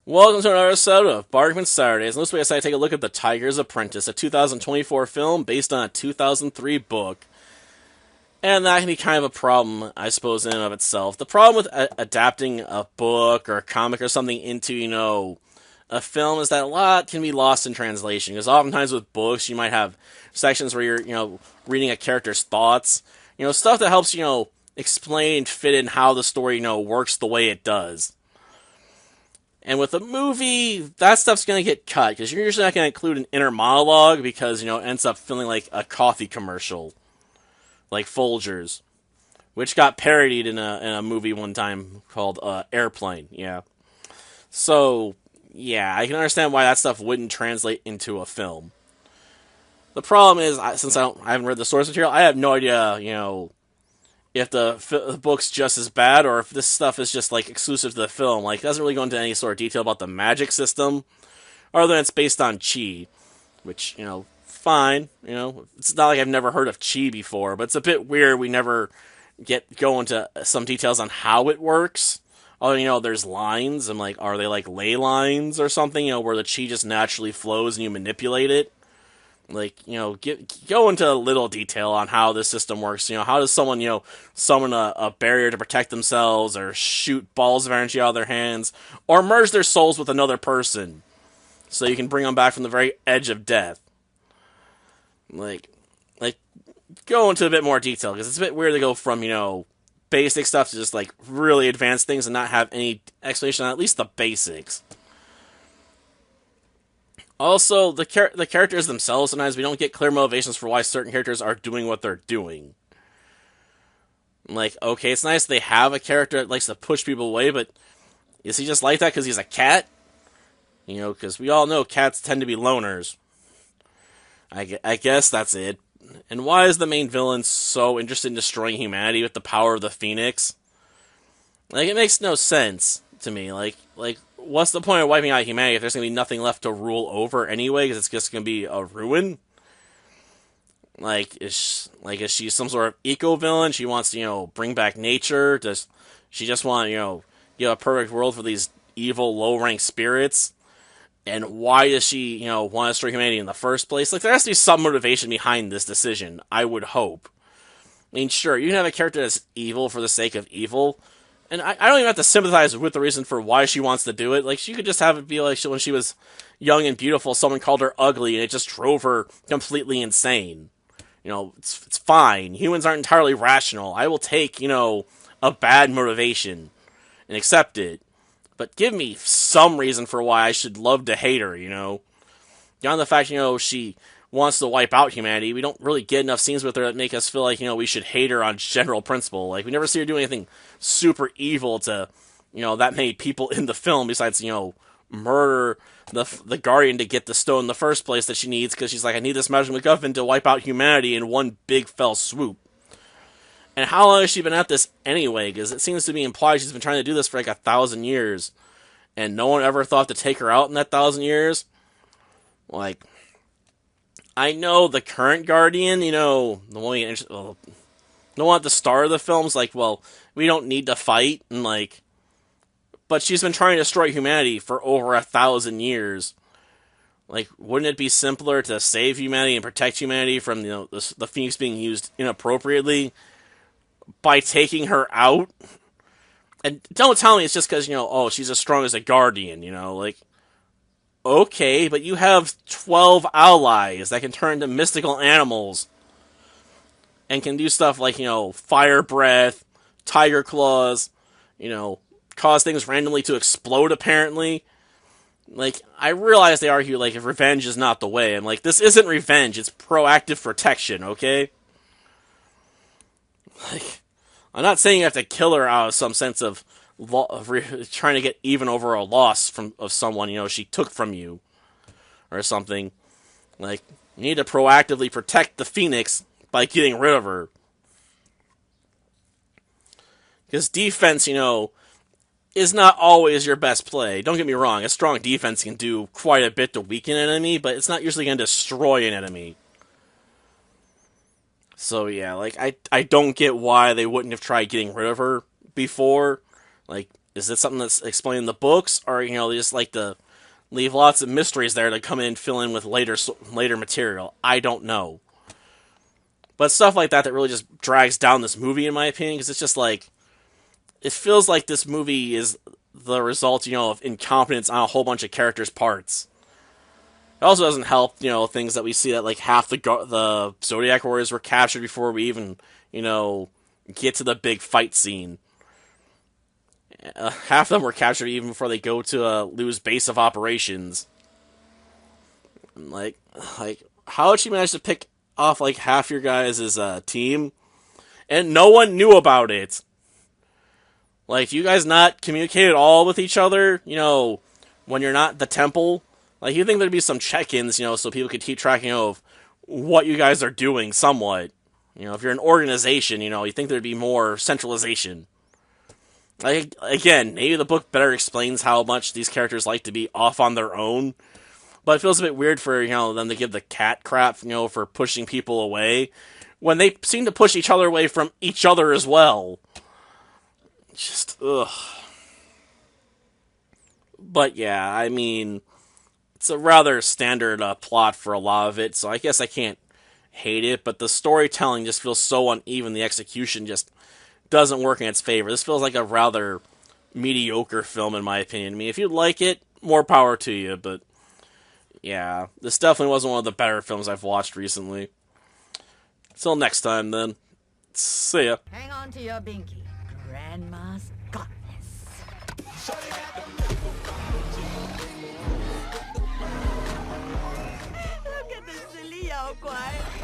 Welcome to another episode of Barkman Saturdays. And this week I decided to take a look at The Tiger's Apprentice, a 2024 film based on a 2003 book. And that can be kind of a problem, I suppose, in and of itself. The problem with adapting a book or a comic or something into, a film is that a lot can be lost in translation. Because oftentimes with books, you might have sections where you're, reading a character's thoughts. Stuff that helps, explain and fit in how the story, works the way it does. And with a movie, that stuff's going to get cut, because you're usually not going to include an inner monologue, because, it ends up feeling like a coffee commercial. Like Folgers. Which got parodied in a movie one time called Airplane, yeah. So, yeah, I can understand why that stuff wouldn't translate into a film. The problem is, since I haven't read the source material, I have no idea, if the book's just as bad, or if this stuff is just, exclusive to the film. It doesn't really go into any sort of detail about the magic system, other than it's based on chi, which, fine, it's not like I've never heard of chi before, but it's a bit weird we never go into some details on how it works. Oh, there's lines, and, are they, ley lines or something, where the chi just naturally flows and you manipulate it? Go into a little detail on how this system works. How does someone, summon a barrier to protect themselves, or shoot balls of energy out of their hands, or merge their souls with another person, so you can bring them back from the very edge of death. Go into a bit more detail, because it's a bit weird to go from, basic stuff to just, really advanced things and not have any explanation on at least the basics. Also, the characters themselves, sometimes we don't get clear motivations for why certain characters are doing what they're doing. Okay, it's nice they have a character that likes to push people away, but is he just like that because he's a cat? Because we all know cats tend to be loners. I guess that's it. And why is the main villain so interested in destroying humanity with the power of the Phoenix? It makes no sense to me. What's the point of wiping out humanity if there's going to be nothing left to rule over anyway, because it's just going to be a ruin? Is she some sort of eco-villain? She wants to, bring back nature? Does she just want, give a perfect world for these evil, low-ranked spirits? And why does she, want to destroy humanity in the first place? There has to be some motivation behind this decision, I would hope. Sure, you can have a character that's evil for the sake of evil, and I don't even have to sympathize with the reason for why she wants to do it. She could just have it be when she was young and beautiful, someone called her ugly, and it just drove her completely insane. It's fine. Humans aren't entirely rational. I will take, a bad motivation and accept it. But give me some reason for why I should love to hate her, Beyond the fact, she wants to wipe out humanity, we don't really get enough scenes with her that make us feel like, we should hate her on general principle. We never see her do anything super evil to, that many people in the film, besides, murder the Guardian to get the stone in the first place that she needs, because she's like, I need this magic MacGuffin to wipe out humanity in one big fell swoop. And how long has she been at this anyway? Because it seems to be implied she's been trying to do this for 1,000 years. And no one ever thought to take her out in that 1,000 years? I know the current Guardian, the one at the start of the film's we don't need to fight, and but she's been trying to destroy humanity for over 1,000 years. Wouldn't it be simpler to save humanity and protect humanity from, the Phoenix being used inappropriately by taking her out? And don't tell me it's just because, she's as strong as a Guardian, okay, but you have 12 allies that can turn into mystical animals and can do stuff like, fire breath, tiger claws, cause things randomly to explode, apparently. I realize they argue, if revenge is not the way. I'm this isn't revenge, it's proactive protection, okay? I'm not saying you have to kill her out of some sense of trying to get even over a loss of someone, she took from you, or something. You need to proactively protect the Phoenix by getting rid of her. Because defense, is not always your best play. Don't get me wrong, a strong defense can do quite a bit to weaken an enemy, but it's not usually going to destroy an enemy. So yeah, I don't get why they wouldn't have tried getting rid of her before. Is it something that's explained in the books, or they just like to leave lots of mysteries there to come in and fill in with later material? I don't know. But stuff like that really just drags down this movie, in my opinion, because it's just like it feels like this movie is the result, of incompetence on a whole bunch of characters' parts. It also doesn't help, things that we see that like half the Zodiac Warriors were captured before we even, get to the big fight scene. Half of them were captured even before they go to Lou's base of operations. Like, how did she manage to pick off like half your guys' team, and no one knew about it? Like, do you guys not communicate at all with each other? When you're not at the temple. Like, you think there'd be some check-ins, so people could keep track, of what you guys are doing somewhat. If you're an organization, you think there'd be more centralization. Like, again, maybe the book better explains how much these characters like to be off on their own. But it feels a bit weird for, them to give the cat crap, for pushing people away, when they seem to push each other away from each other as well. Just, ugh. But yeah, I mean, it's a rather standard plot for a lot of it, so I guess I can't hate it, but the storytelling just feels so uneven, the execution just doesn't work in its favor. This feels like a rather mediocre film, in my opinion. I mean, if you like it, more power to you, but yeah, this definitely wasn't one of the better films I've watched recently. Till next time, then. See ya. Hang on to your binky. Grandma's got this. Look at the silly 妖怪.